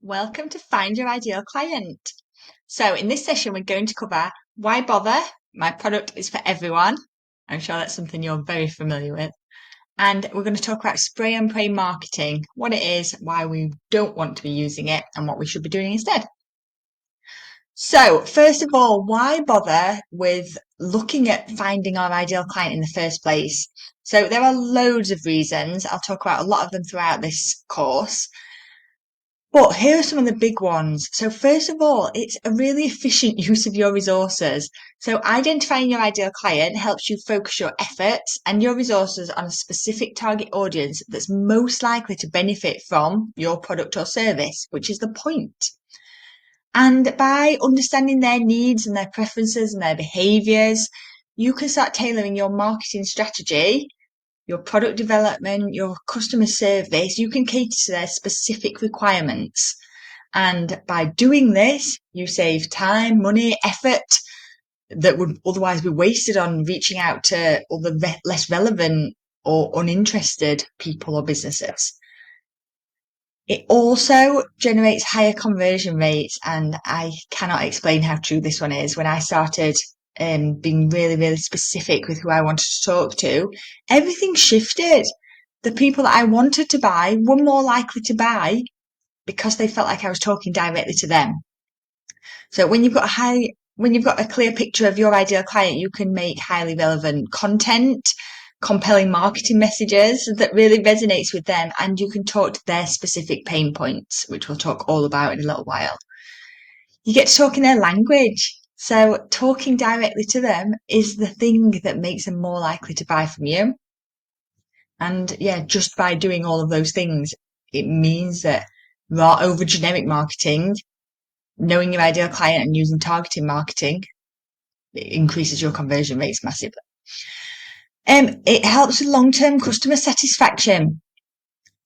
Welcome to Find Your Ideal Client. So in this session, we're going to cover why bother? My product is for everyone. I'm sure that's something you're very familiar with. And we're going to talk about spray and pray marketing, what it is, why we don't want to be using it, and what we should be doing instead. So first of all, why bother with looking at finding our ideal client in the first place? So there are loads of reasons. I'll talk about a lot of them throughout this course. But here are some of the big ones. So first of all, it's a really efficient use of your resources. So identifying your ideal client helps you focus your efforts and your resources on a specific target audience that's most likely to benefit from your product or service, which is the point. And by understanding their needs and their preferences and their behaviors, you can start tailoring your marketing strategy, your product development, your customer service. You can cater to their specific requirements. And by doing this, you save time, money, effort that would otherwise be wasted on reaching out to other less relevant or uninterested people or businesses. It also generates higher conversion rates, and I cannot explain how true this one is. When I started being really, really specific with who I wanted to talk to, everything shifted. The people that I wanted to buy were more likely to buy because they felt like I was talking directly to them. So when you've got a clear picture of your ideal client, you can make highly relevant content, compelling marketing messages that really resonates with them, and you can talk to their specific pain points, which we'll talk all about in a little while. You get to talk in their language. So talking directly to them is the thing that makes them more likely to buy from you. And yeah, just by doing all of those things, it means that rather over generic marketing, knowing your ideal client and using targeting marketing, it increases your conversion rates massively. It helps with long-term customer satisfaction.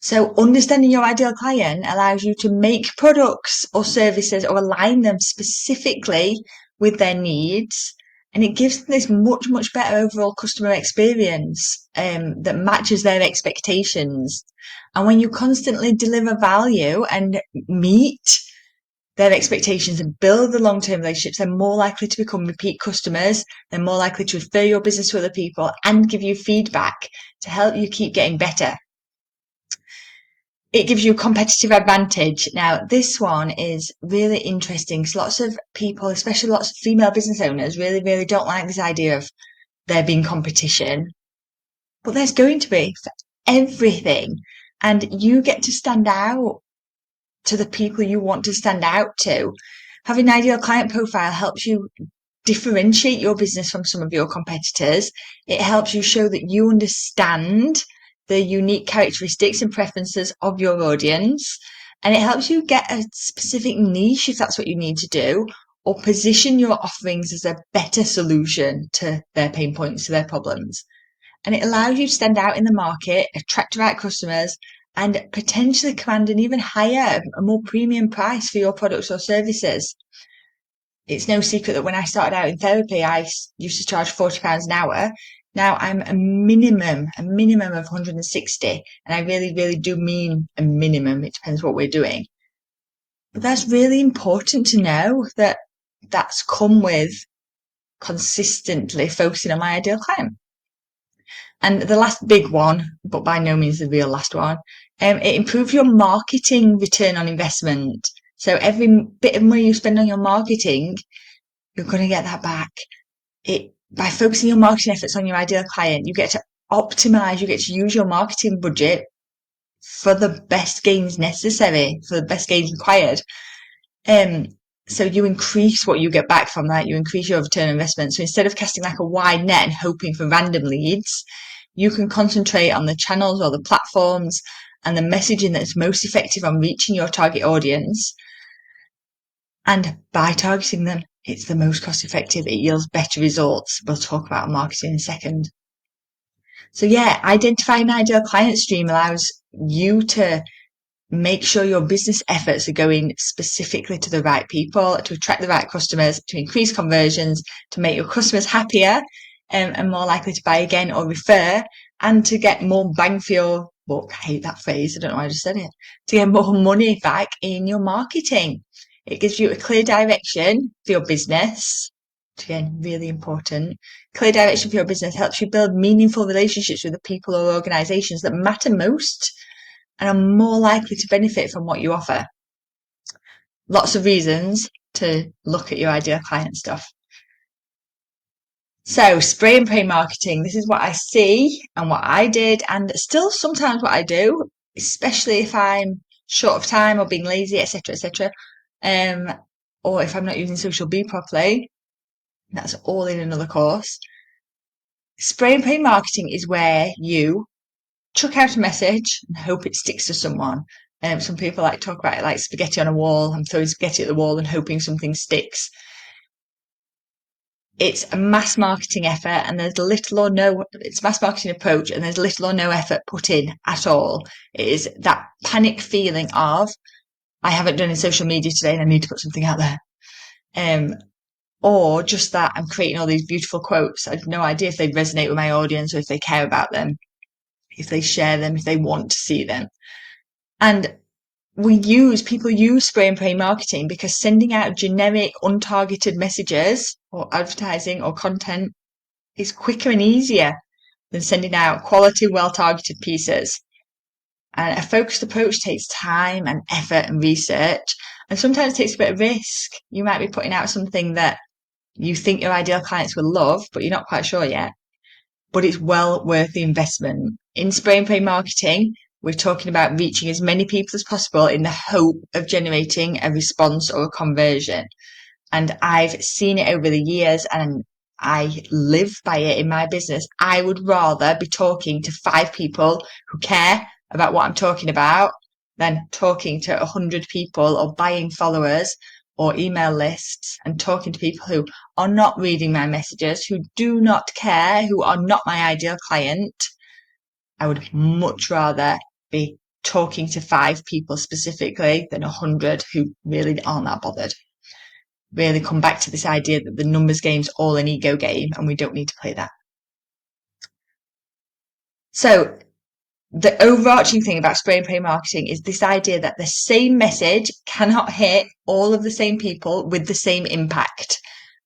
So understanding your ideal client allows you to make products or services or align them specifically with their needs. And it gives them this much, much better overall customer experience that matches their expectations. And when you constantly deliver value and meet their expectations and build the long-term relationships, they're more likely to become repeat customers. They're more likely to refer your business to other people and give you feedback to help you keep getting better. It gives you a competitive advantage. Now, this one is really interesting because lots of people, especially lots of female business owners, really, really don't like this idea of there being competition. But there's going to be for everything. And you get to stand out to the people you want to stand out to. Having an ideal client profile helps you differentiate your business from some of your competitors. It helps you show that you understand the unique characteristics and preferences of your audience. And it helps you get a specific niche if that's what you need to do, or position your offerings as a better solution to their pain points, to their problems. And it allows you to stand out in the market, attract the right customers, and potentially command an even higher, a more premium price for your products or services. It's no secret that when I started out in therapy, I used to charge £40 an hour. Now I'm a minimum of 160. And I really, really do mean a minimum. It depends what we're doing. But that's really important to know that that's come with consistently focusing on my ideal client. And the last big one, but by no means the real last one, it improves your marketing return on investment. So every bit of money you spend on your marketing, you're going to get that back. By focusing your marketing efforts on your ideal client, you get to optimize, you get to use your marketing budget for the best gains necessary, for the best gains required. So you increase what you get back from that. You increase your return on investment. So instead of casting like a wide net and hoping for random leads, you can concentrate on the channels or the platforms and the messaging that's most effective on reaching your target audience. And by targeting them, it's the most cost effective. It yields better results. We'll talk about marketing in a second. So yeah, identifying an ideal client stream allows you to make sure your business efforts are going specifically to the right people, to attract the right customers, to increase conversions, to make your customers happier and more likely to buy again or refer, and to get more bang for your book. I hate that phrase. I don't know why I just said it. To get more money back in your marketing. It gives you a clear direction for your business. Again, really important. Clear direction for your business helps you build meaningful relationships with the people or organizations that matter most and are more likely to benefit from what you offer. Lots of reasons to look at your ideal client stuff. So spray and pray marketing, this is what I see and what I did, and still sometimes what I do, especially if I'm short of time or being lazy, etc., etc. Or if I'm not using social B properly. That's all in another course. Spray and pray marketing is where you chuck out a message and hope it sticks to someone. Some people like to talk about it like spaghetti on a wall. I'm throwing spaghetti at the wall and hoping something sticks. It's a mass marketing effort and there's little or no, it's a mass marketing approach and there's little or no effort put in at all. It is that panic feeling of, I haven't done any social media today and I need to put something out there. Or just that I'm creating all these beautiful quotes. I have no idea if they resonate with my audience or if they care about them, if they share them, if they want to see them. And people use spray and pray marketing because sending out generic, untargeted messages or advertising or content is quicker and easier than sending out quality, well-targeted pieces. And a focused approach takes time and effort and research, and sometimes takes a bit of risk. You might be putting out something that you think your ideal clients will love, but you're not quite sure yet. But it's well worth the investment. In spray and pray marketing, we're talking about reaching as many people as possible in the hope of generating a response or a conversion. And I've seen it over the years and I live by it in my business. I would rather be talking to 5 people who care about what I'm talking about than talking to 100 people or buying followers or email lists and talking to people who are not reading my messages, who do not care, who are not my ideal client. I would much rather be talking to 5 people specifically than 100 who really aren't that bothered. Really come back to this idea that the numbers game's all an ego game and we don't need to play that. So the overarching thing about spray and pray marketing is this idea that the same message cannot hit all of the same people with the same impact.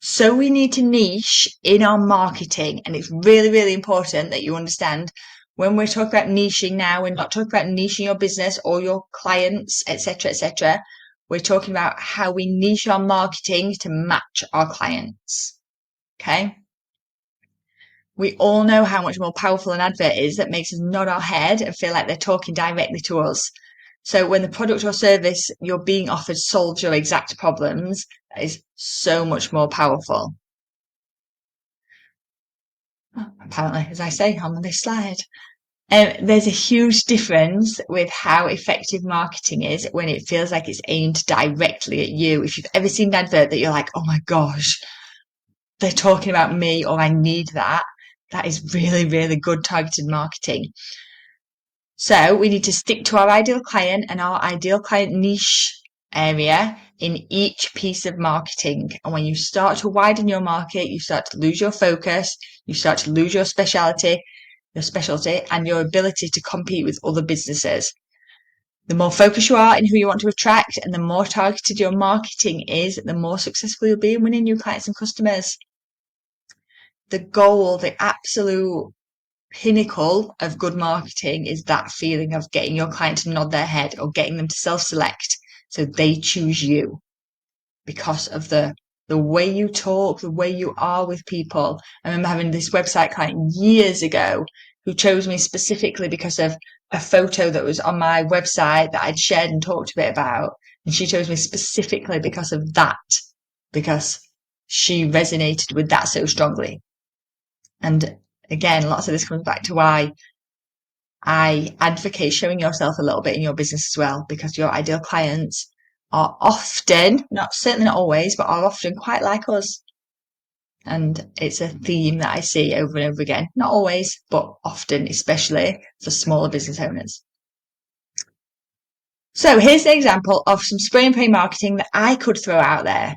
So we need to niche in our marketing. And it's really, really important that you understand when we're talking about niching now, we're not talking about niching your business or your clients, etc., etc. We're talking about how we niche our marketing to match our clients. Okay. We all know how much more powerful an advert is that makes us nod our head and feel like they're talking directly to us. So when the product or service you're being offered solves your exact problems, that is so much more powerful. Apparently, as I say on this slide. There's a huge difference with how effective marketing is when it feels like it's aimed directly at you. If you've ever seen an advert that you're like, oh my gosh, they're talking about me or I need that, that is really, really good targeted marketing. So we need to stick to our ideal client and our ideal client niche area in each piece of marketing. And when you start to widen your market, you start to lose your focus, you start to lose your specialty and your ability to compete with other businesses. The more focused you are in who you want to attract and the more targeted your marketing is, the more successful you'll be in winning new clients and customers. The goal, the absolute pinnacle of good marketing is that feeling of getting your client to nod their head or getting them to self-select so they choose you because of the way you talk, the way you are with people. I remember having this website client years ago who chose me specifically because of a photo that was on my website that I'd shared and talked a bit about. And she chose me specifically because of that, because she resonated with that so strongly. And again, lots of this comes back to why I advocate showing yourself a little bit in your business as well, because your ideal clients are often, certainly not always, but are often quite like us. And it's a theme that I see over and over again. Not always, but often, especially for smaller business owners. So here's an example of some spray and pray marketing that I could throw out there.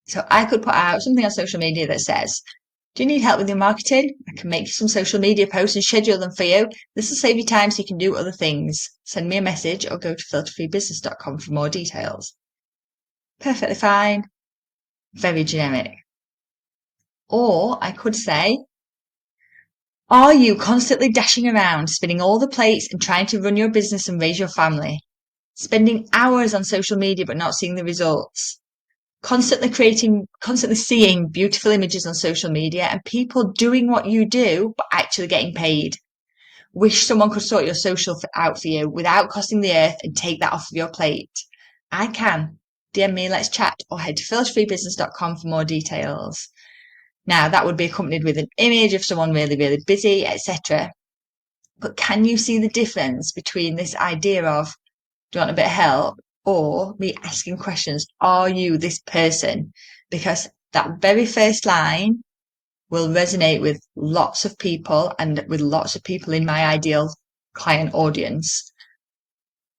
So I could put out something on social media that says, Do you need help with your marketing? I can make you some social media posts and schedule them for you. This will save you time so you can do other things. Send me a message or go to filterfreebusiness.com for more details. Perfectly fine. Very generic. Or I could say, are you constantly dashing around, spinning all the plates and trying to run your business and raise your family? Spending hours on social media but not seeing the results? Constantly seeing beautiful images on social media and people doing what you do but actually getting paid? Wish someone could sort your social out for you without costing the earth and take that off of your plate? I can. DM me, let's chat, or head to filterfreebusiness.com for more details. Now, that would be accompanied with an image of someone really, really busy, etc. But can you see the difference between this idea of, do you want a bit of help? Or me asking questions, are you this person? Because that very first line will resonate with lots of people and with lots of people in my ideal client audience.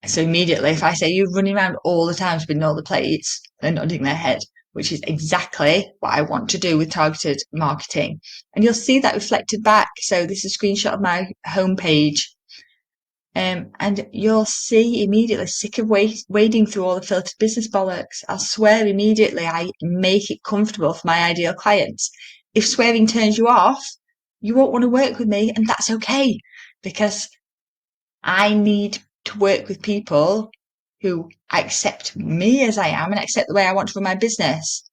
So immediately, if I say you're running around all the time spinning all the plates, they're nodding their head, which is exactly what I want to do with targeted marketing. And you'll see that reflected back. So this is a screenshot of my homepage. And you'll see immediately, sick of wading through all the filtered business bollocks. I'll swear immediately. I make it comfortable for my ideal clients. If swearing turns you off, you won't want to work with me, and that's okay, because I need to work with people who accept me as I am and accept the way I want to run my business.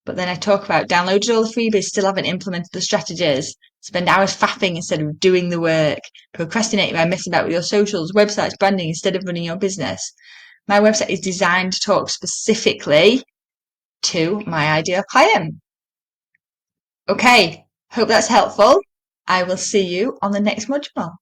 But then I talk about downloaded all the freebies, still haven't implemented the strategies, spend hours faffing instead of doing the work, procrastinating by messing about with your socials, websites, branding instead of running your business. My website is designed to talk specifically to my ideal client. Okay, hope that's helpful. I will see you on the next module.